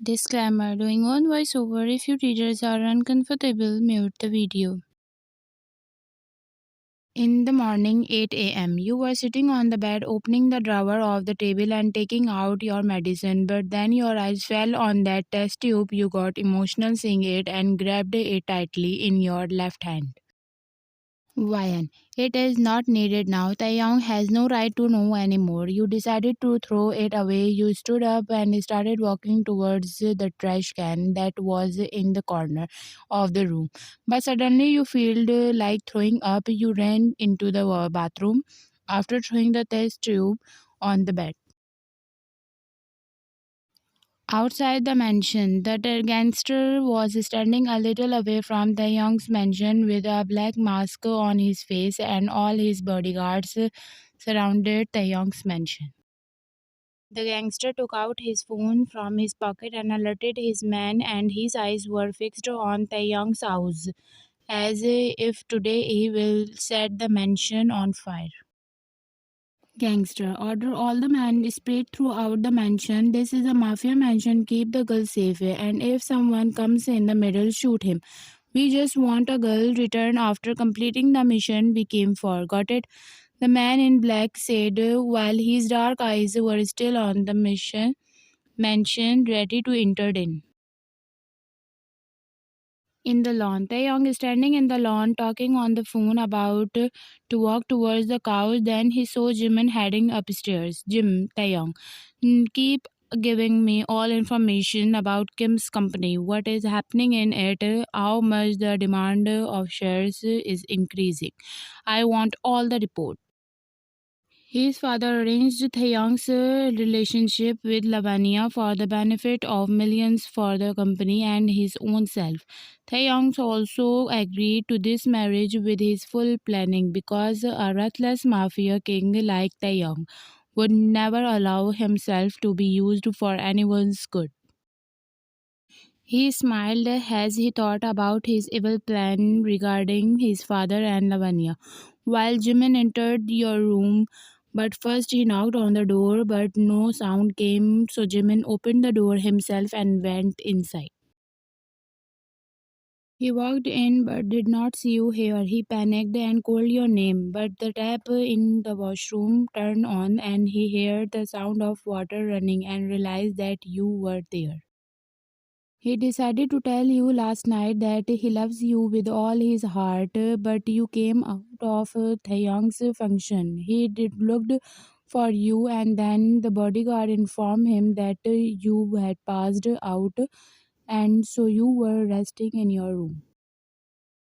Disclaimer: doing one voiceover. If your readers are uncomfortable, mute the video. In the morning, 8 a.m., you were sitting on the bed, opening the drawer of the table and taking out your medicine, but then your eyes fell on that test tube. You got emotional seeing it and grabbed it tightly in your left hand. Wyan, it is not needed now. Taehyung has no right to know anymore. You decided to throw it away. You stood up and started walking towards the trash can that was in the corner of the room. But suddenly you felt like throwing up. You ran into the bathroom after throwing the test tube on the bed. Outside the mansion, the gangster was standing a little away from the young's mansion with a black mask on his face, and all his bodyguards surrounded the young's mansion. The gangster took out his phone from his pocket and alerted his men, and his eyes were fixed on the young's house, as if today he will set the mansion on fire. Gangster, order all the men spread throughout the mansion. This is a mafia mansion. Keep the girl safe. And if someone comes in the middle, shoot him. We just want a girl return after completing the mission we came for. Got it? The man in black said while his dark eyes were still on the mansion ready to enter in. In the lawn. Taehyung is standing in the lawn talking on the phone about to walk towards the couch. Then he saw Jimin heading upstairs. Jim, Taehyung, keep giving me all information about Kim's company. What is happening in it? How much the demand of shares is increasing. I want all the report. His father arranged Taehyung's relationship with Lavania for the benefit of millions for the company and his own self. Taehyung also agreed to this marriage with his full planning because a ruthless mafia king like Taehyung would never allow himself to be used for anyone's good. He smiled as he thought about his evil plan regarding his father and Lavanya. While Jimin entered your room, but first he knocked on the door, but no sound came, so Jimin opened the door himself and went inside. He walked in but did not see you here. He panicked and called your name, but the tap in the washroom turned on and he heard the sound of water running and realized that you were there. He decided to tell you last night that he loves you with all his heart, but you came out of Taeyong's function. He did looked for you, and then the bodyguard informed him that you had passed out, and so you were resting in your room.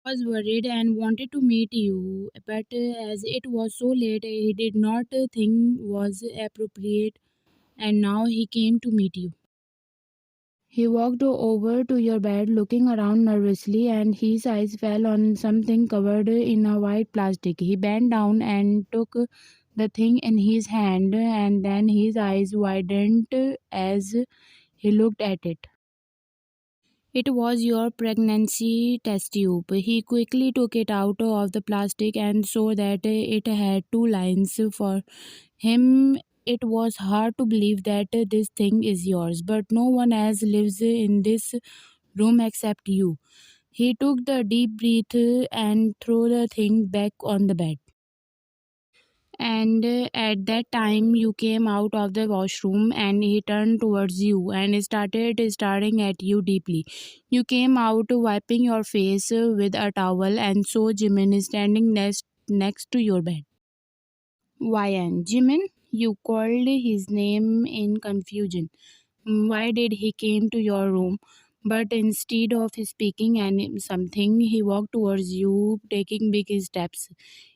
Was worried and wanted to meet you, but as it was so late, he did not think was appropriate, and now he came to meet you. He walked over to your bed, looking around nervously, and his eyes fell on something covered in a white plastic. He bent down and took the thing in his hand, and then his eyes widened as he looked at it. It was your pregnancy test tube. He quickly took it out of the plastic and saw that it had two lines. For him, it was hard to believe that this thing is yours, but no one else lives in this room except you. He took the deep breath and threw the thing back on the bed. And at that time, you came out of the washroom and he turned towards you and started staring at you deeply. You came out wiping your face with a towel and saw Jimin standing next to your bed. Why, Jimin? You called his name in confusion. Why did he came to your room? But instead of speaking and something, he walked towards you, taking big steps.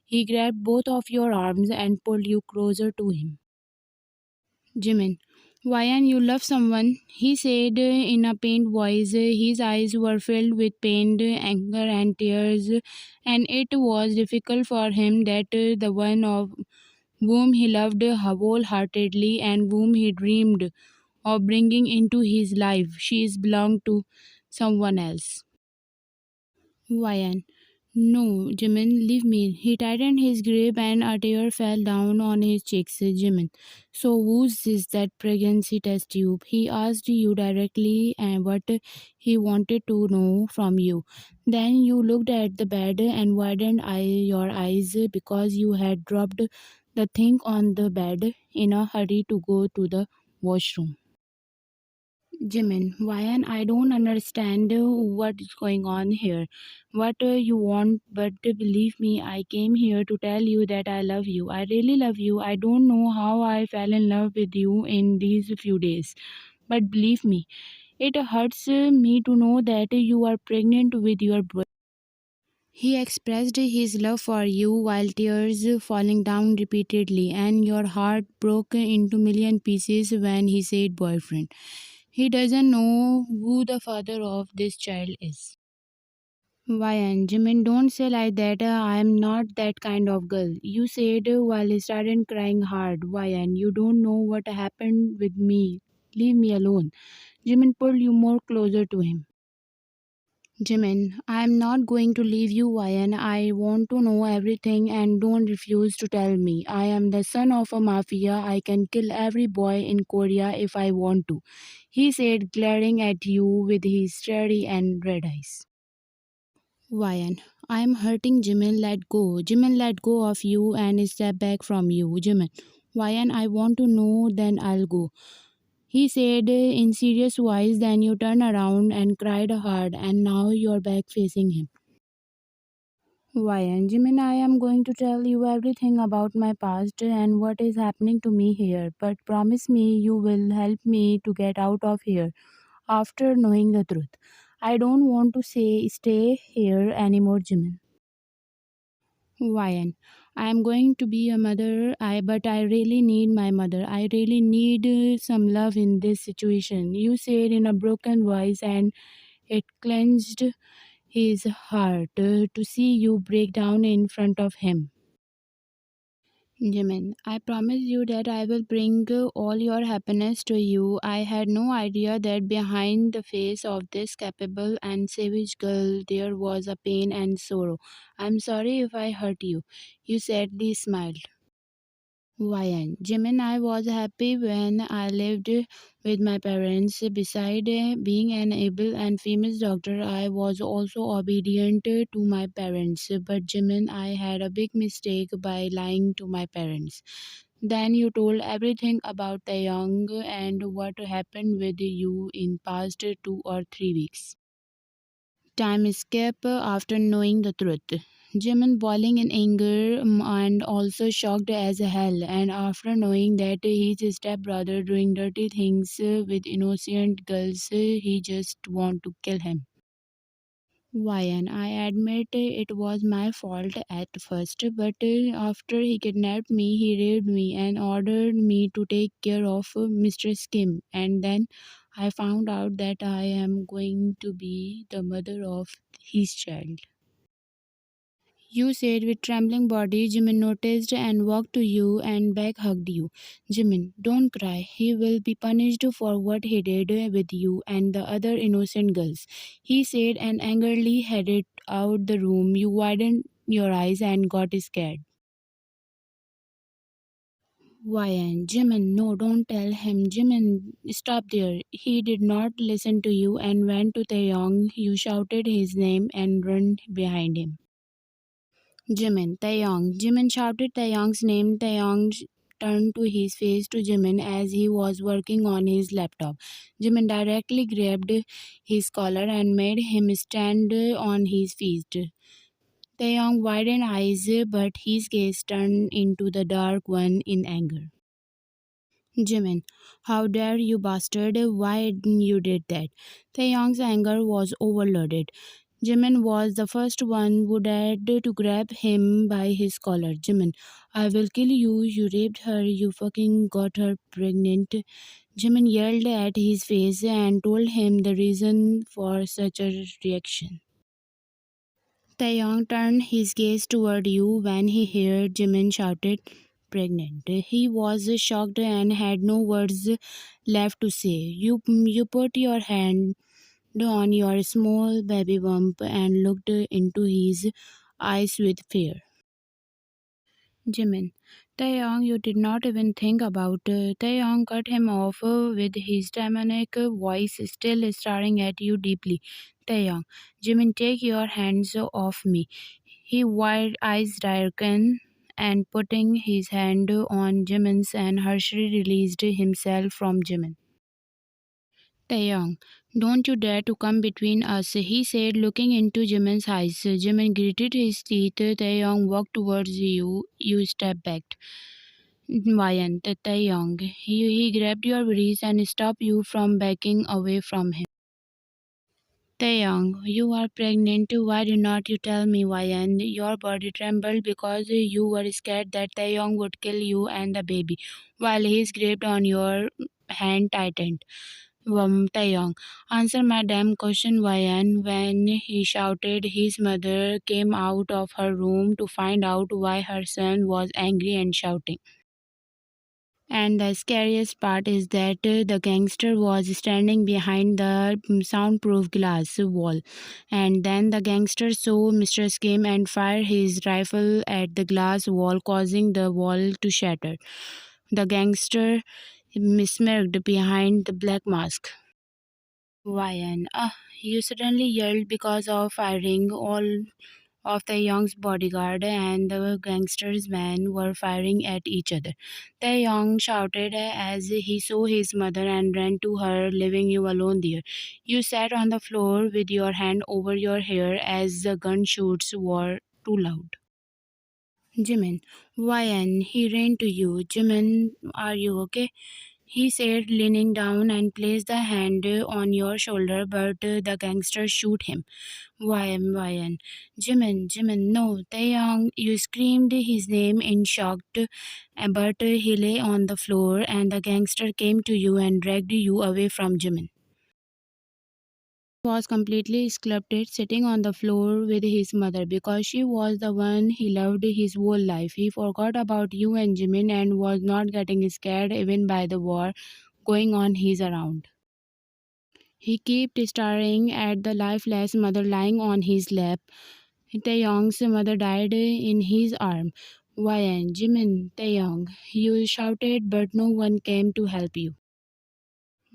He grabbed both of your arms and pulled you closer to him. Jimin, Wyan, you love someone, he said in a pained voice. His eyes were filled with pain, anger, and tears, and it was difficult for him that the one of whom he loved wholeheartedly and whom he dreamed of bringing into his life, she is belonged to someone else. Wyan, No, Jimin, leave me. He tightened his grip and a tear fell down on his cheeks. Jimin, so whose is that pregnancy test tube? He asked you directly and what he wanted to know from you. Then you looked at the bed and widened your eyes because you had dropped the thing on the bed in a hurry to go to the washroom. Jimin, Ryan, I don't understand what is going on here. What you want, but believe me, I came here to tell you that I love you. I really love you. I don't know how I fell in love with you in these few days. But believe me, it hurts me to know that you are pregnant with your boy. He expressed his love for you while tears falling down repeatedly, and your heart broke into million pieces when he said boyfriend. He doesn't know who the father of this child is. Why, Jimin, don't say like that. I am not that kind of girl. You said while he started crying hard. Why, you don't know what happened with me. Leave me alone. Jimin pulled you more closer to him. Jimin, I am not going to leave you, Ryan. I want to know everything and don't refuse to tell me. I am the son of a mafia. I can kill every boy in Korea if I want to, he said, glaring at you with his steady and red eyes. Ryan, I am hurting Jimin. Let go. Jimin, let go of you and step back from you. Jimin, Ryan, I want to know, then I'll go. He said in serious voice, then you turned around and cried hard, and now you're back facing him. Why, Anjimin, I am going to tell you everything about my past and what is happening to me here, but promise me you will help me to get out of here after knowing the truth. I don't want to say stay here anymore, Jimin. Why? I am going to be a mother, but I really need my mother. I really need some love in this situation, you said in a broken voice, and it clenched his heart to see you break down in front of him. Jimin, I promise you that I will bring all your happiness to you. I had no idea that behind the face of this capable and savage girl there was a pain and sorrow. I'm sorry if I hurt you. You sadly smiled. Why, Jim and I was happy when I lived with my parents. Beside being an able and famous doctor, I was also obedient to my parents. But Jim and I had a big mistake by lying to my parents. Then you told everything about Taehyung and what happened with you in past 2 or 3 weeks. Time escape after knowing the truth. Jimin boiling in anger and also shocked as hell, and after knowing that his stepbrother doing dirty things with innocent girls, he just want to kill him. Why? And I admit it was my fault at first, but after he kidnapped me, he raped me and ordered me to take care of Mistress Kim, and then I found out that I am going to be the mother of his child. You said with trembling body. Jimin noticed and walked to you and back hugged you. Jimin, don't cry. He will be punished for what he did with you and the other innocent girls, he said, and angrily headed out the room. You widened your eyes and got scared. Why, Jimin, no, don't tell him. Jimin, stop there. He did not listen to you and went to Taeyong. You shouted his name and ran behind him. Jimin, Taeyong. Jimin shouted Taeyong's name. Taeyong turned to his face to Jimin as he was working on his laptop. Jimin directly grabbed his collar and made him stand on his feet. Taeyong widened eyes, but his gaze turned into the dark one in anger. Jimin, how dare you, bastard? Why you did that? Taeyong's anger was overloaded. Jimin was the first one who dared to grab him by his collar. Jimin, I will kill you. You raped her. You fucking got her pregnant. Jimin yelled at his face and told him the reason for such a reaction. Taeyong turned his gaze toward you when he heard Jimin shouted, pregnant. He was shocked and had no words left to say. You put your hand on your small baby bump and looked into his eyes with fear. Jimin. Taehyung, you did not even think about. Taehyung cut him off with his demonic voice, still staring at you deeply. Taehyung, Jimin, take your hands off me. He wide eyes Darken and putting his hand on Jimin's and harshly released himself from Jimin. Taeyong, don't you dare to come between us, he said, looking into Jimin's eyes. Jimin gritted his teeth. Taeyong walked towards you. You step back. Vian, Taeyong, he grabbed your wrist and stopped you from backing away from him. Taeyong, you are pregnant. Why did not you tell me, Vian? Your body trembled because you were scared that Taeyong would kill you and the baby, while his grip on your hand tightened. Taeyong, answer my damn question, Vian. When he shouted, his mother came out of her room to find out why her son was angry and shouting. And the scariest part is that the gangster was standing behind the soundproof glass wall. And then the gangster saw Mr. Skim and fired his rifle at the glass wall, causing the wall to shatter. The gangster smirked behind the black mask. Ryan, you suddenly yelled because of firing. All of the young's bodyguard and the gangster's men were firing at each other. The young shouted as he saw his mother and ran to her, leaving you alone there. You sat on the floor with your hand over your hair as the gunshots were too loud. Jimin, Ryan, he ran to you. Jimin, are you okay? He said, leaning down and placed the hand on your shoulder, but the gangster shoot him. Ryan, Jimin, Jimin, no, Taeyong, you screamed his name in shock, but he lay on the floor and the gangster came to you and dragged you away from Jimin. He was completely sculpted sitting on the floor with his mother because she was the one he loved his whole life. He forgot about you and Jimin and was not getting scared even by the war going on his around. He kept staring at the lifeless mother lying on his lap. Taeyong's mother died in his arm. Why, Jimin, Taeyong, you shouted, but no one came to help you.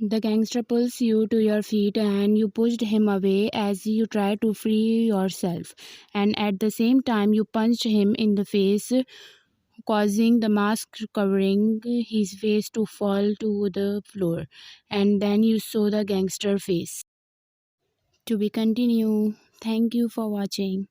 The gangster pulls you to your feet and you pushed him away as you try to free yourself. And at the same time, you punched him in the face, causing the mask covering his face to fall to the floor. And then you saw the gangster face. To be continued. Thank you for watching.